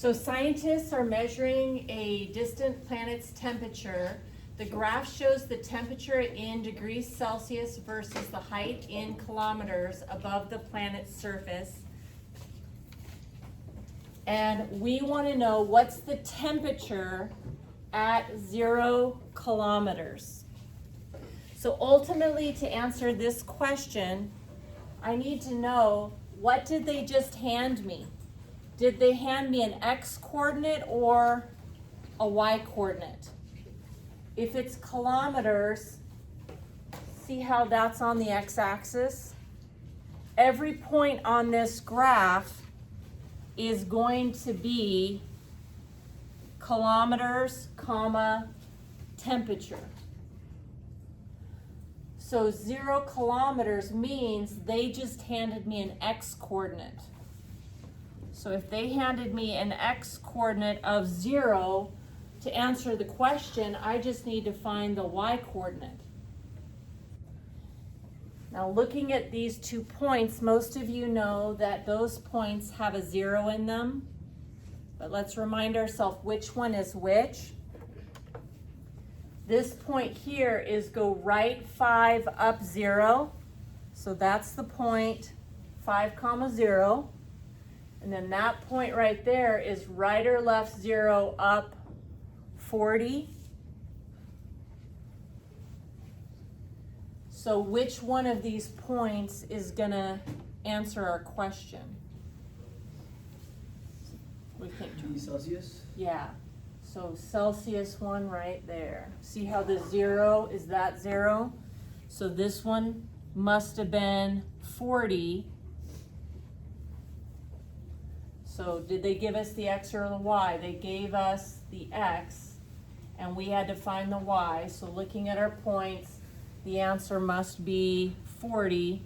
So scientists are measuring a distant planet's temperature. The graph shows the temperature in degrees Celsius versus the height in kilometers above the planet's surface. And we want to know what's the temperature at 0 kilometers. So ultimately, to answer this question, I need to know, what did they just hand me? Did they hand me an x coordinate or a y coordinate? If it's kilometers, see how that's on the x-axis? Every point on this graph is going to be kilometers, comma, temperature. So 0 kilometers means they just handed me an x coordinate. So if they handed me an x coordinate of 0, to answer the question, I just need to find the y coordinate. Now looking at these 2 points, most of you know that those points have a 0 in them. But let's remind ourselves which one is which. This point here is go right 5 up 0. So that's the point 5, 0. And then that point right there is right or left 0 up 40. So which one of these points is going to answer our question? We think Celsius? Yeah. So Celsius one right there. See how the 0 is that 0? So this one must have been 40. So did they give us the x or the y? They gave us the x, and we had to find the y. So looking at our points, the answer must be 40,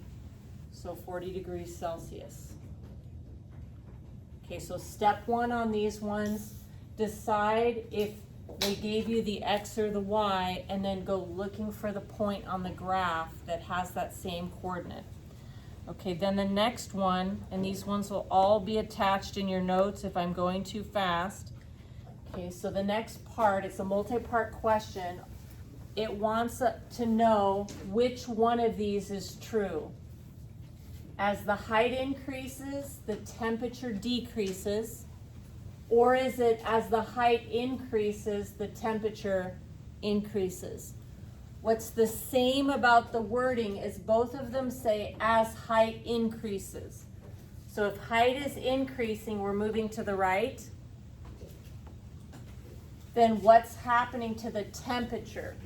so 40 degrees Celsius. Okay, so step 1 on these ones, decide if they gave you the x or the y, and then go looking for the point on the graph that has that same coordinate. Okay, then the next one, and these ones will all be attached in your notes if I'm going too fast. Okay, so the next part, it's a multi-part question. It wants to know which one of these is true. As the height increases, the temperature decreases, or is it as the height increases, the temperature increases? What's the same about the wording is both of them say as height increases. So if height is increasing, we're moving to the right. Then what's happening to the temperature?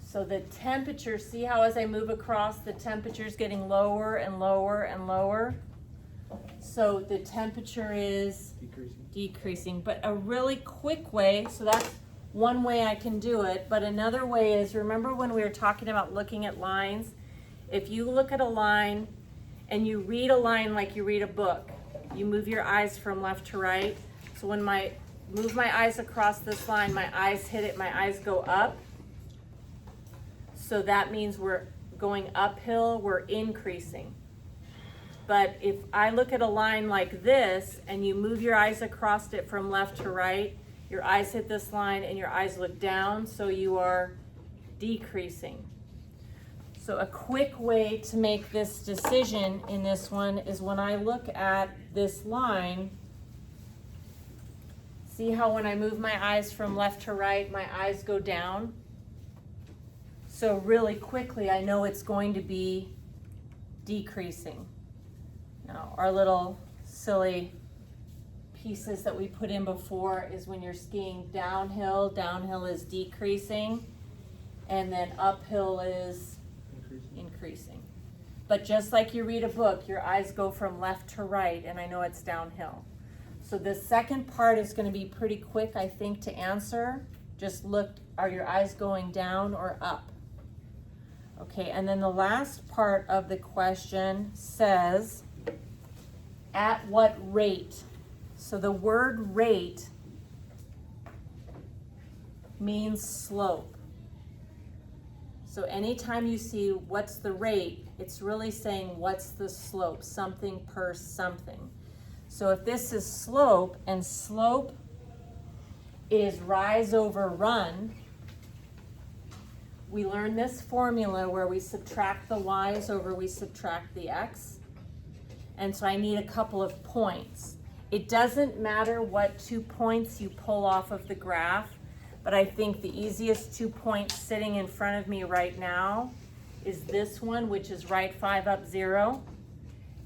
So the temperature, see how as I move across, the temperature is getting lower and lower and lower? So the temperature is decreasing. But a really quick way, so that's one way I can do it, but another way is, remember when we were talking about looking at lines? If you look at a line and you read a line like you read a book, you move your eyes from left to right. So when I move my eyes across this line, my eyes hit it, my eyes go up. So that means we're going uphill, we're increasing. But if I look at a line like this and you move your eyes across it from left to right, your eyes hit this line and your eyes look down, so you are decreasing. So a quick way to make this decision in this one is when I look at this line, see how when I move my eyes from left to right, my eyes go down? So really quickly, I know it's going to be decreasing. Now, our little silly pieces that we put in before is when you're skiing downhill, downhill is decreasing, and then uphill is increasing. But just like you read a book, your eyes go from left to right, and I know it's downhill. So the second part is going to be pretty quick, I think, to answer. Just look, are your eyes going down or up? Okay, and then the last part of the question says, at what rate? So the word rate means slope. So anytime you see what's the rate, it's really saying what's the slope, something per something. So if this is slope, and slope is rise over run, we learn this formula where we subtract the y's over we subtract the x. And so I need a couple of points. It doesn't matter what 2 points you pull off of the graph, but I think the easiest 2 points sitting in front of me right now is this one, which is right 5 up 0,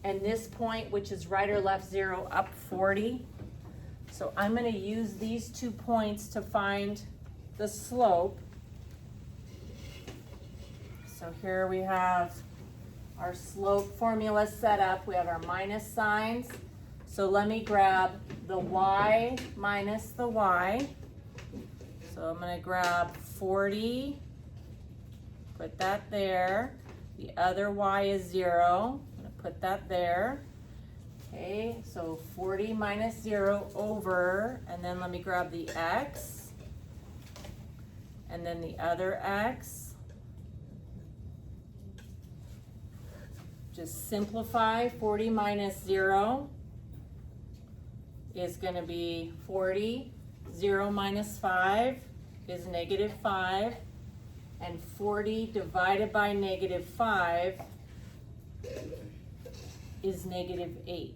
and this point, which is right or left 0 up 40. So I'm going to use these 2 points to find the slope. So here we have our slope formula set up. We have our minus signs. So let me grab the y minus the y. So I'm going to grab 40, put that there. The other y is 0. I'm going to put that there. Okay, so 40 minus 0 over, and then let me grab the x, and then the other x. Just simplify. 40 minus 0 is going to be 40. 0 minus 5 is negative 5. And 40 divided by negative 5 is negative 8.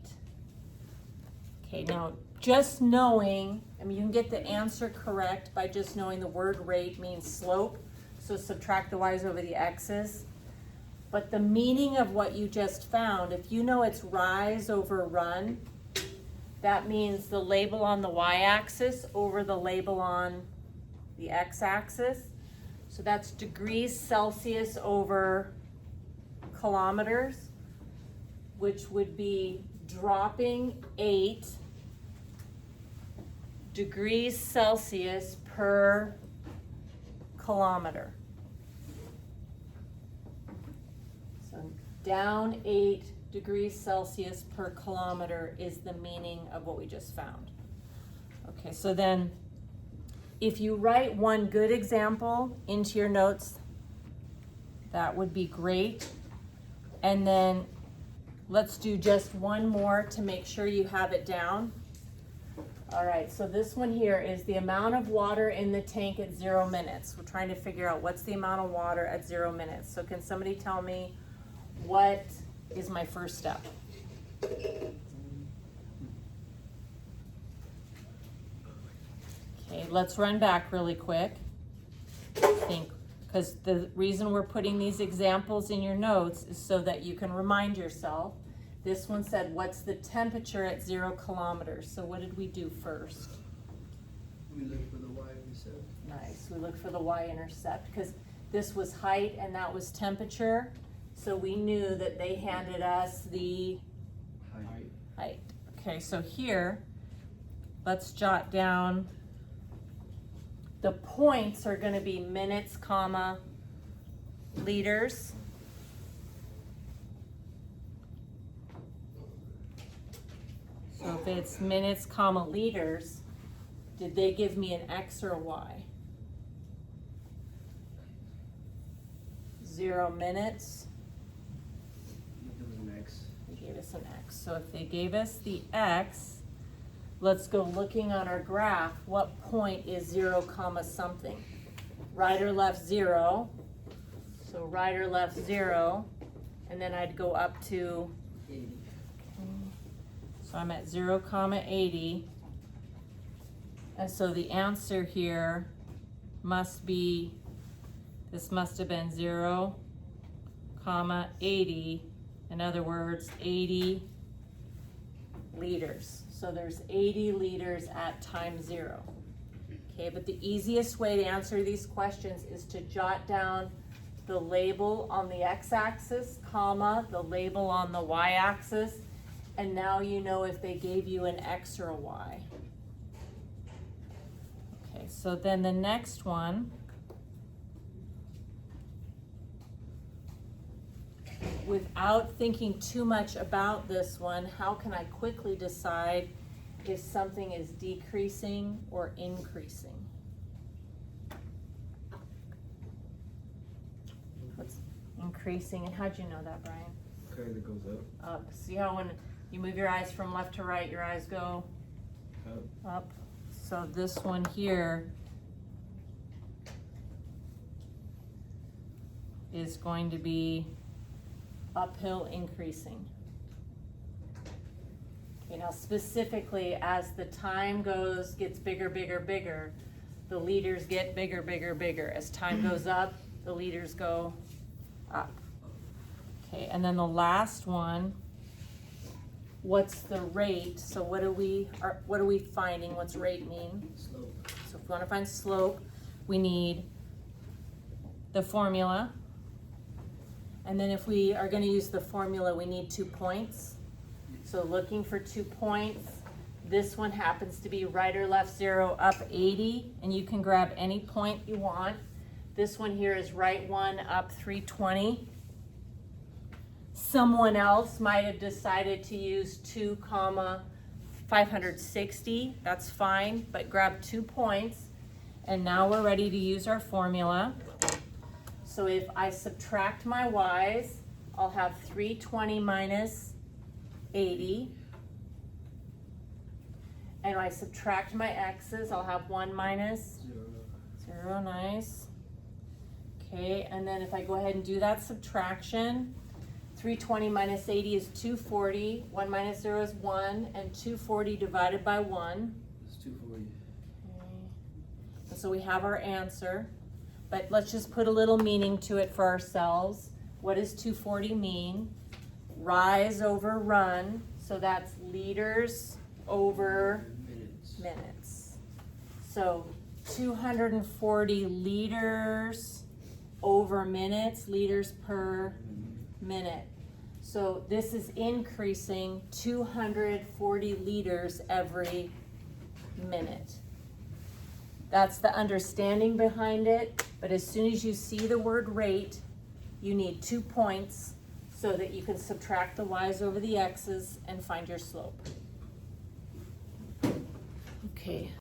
Okay, now just knowing, I mean, you can get the answer correct by just knowing the word rate means slope. So subtract the y's over the x's. But the meaning of what you just found, if you know it's rise over run, that means the label on the y-axis over the label on the x-axis. So that's degrees Celsius over kilometers, which would be dropping 8 degrees Celsius per kilometer. Down 8 degrees Celsius per kilometer is the meaning of what we just found. Okay, so then if you write one good example into your notes, that would be great. And then let's do just one more to make sure you have it down. All right, so this one here is the amount of water in the tank at 0 minutes. We're trying to figure out what's the amount of water at 0 minutes. So can somebody tell me what is my first step? Okay, let's run back really quick. Because the reason we're putting these examples in your notes is so that you can remind yourself. This one said, what's the temperature at 0 kilometers? So what did we do first? We looked for the y-intercept. Nice, we looked for the y-intercept because this was height and that was temperature. So we knew that they handed us the height. Okay, so here, let's jot down, the points are going to be minutes, comma, liters. So if it's minutes, comma, liters, did they give me an X or a Y? 0 minutes. It was an X. They gave us an X. So if they gave us the X, let's go looking on our graph. What point is 0 comma something? Right or left 0. So right or left 0. And then I'd go up to 80. So I'm at 0 comma 80. And so the answer here must be, this must have been 0 comma 80. In other words, 80 liters. So there's 80 liters at time 0. Okay, but the easiest way to answer these questions is to jot down the label on the x-axis, comma, the label on the y-axis, and now you know if they gave you an X or a Y. Okay, so then the next one, without thinking too much about this one, how can I quickly decide if something is decreasing or increasing? increasing. And how'd you know that, Brian? Okay, that goes up. Up. See how when you move your eyes from left to right, your eyes go up. So this one here is going to be uphill increasing. Okay, now specifically as the time gets bigger, bigger, bigger, the leaders get bigger, bigger, bigger. As time goes up, the leaders go up. Okay, and then the last one, what's the rate? So what are we finding? What's rate mean? Slope. So if we want to find slope, we need the formula. And then if we are going to use the formula, we need 2 points. So looking for 2 points, this one happens to be right or left 0, up 80, and you can grab any point you want. This one here is right 1, up 320. Someone else might have decided to use 2, 560. That's fine, but grab 2 points. And now we're ready to use our formula. So if I subtract my y's, I'll have 320 minus 80. And I subtract my x's, I'll have 1 minus 0, nice. Okay, and then if I go ahead and do that subtraction, 320 minus 80 is 240, 1 minus 0 is 1, and 240 divided by 1. It's 240. Okay. And so we have our answer, but let's just put a little meaning to it for ourselves. What does 240 mean? Rise over run, so that's liters over minutes. So 240 liters over minutes, liters per minute. So this is increasing 240 liters every minute. That's the understanding behind it, but as soon as you see the word rate, you need 2 points so that you can subtract the y's over the x's and find your slope. Okay,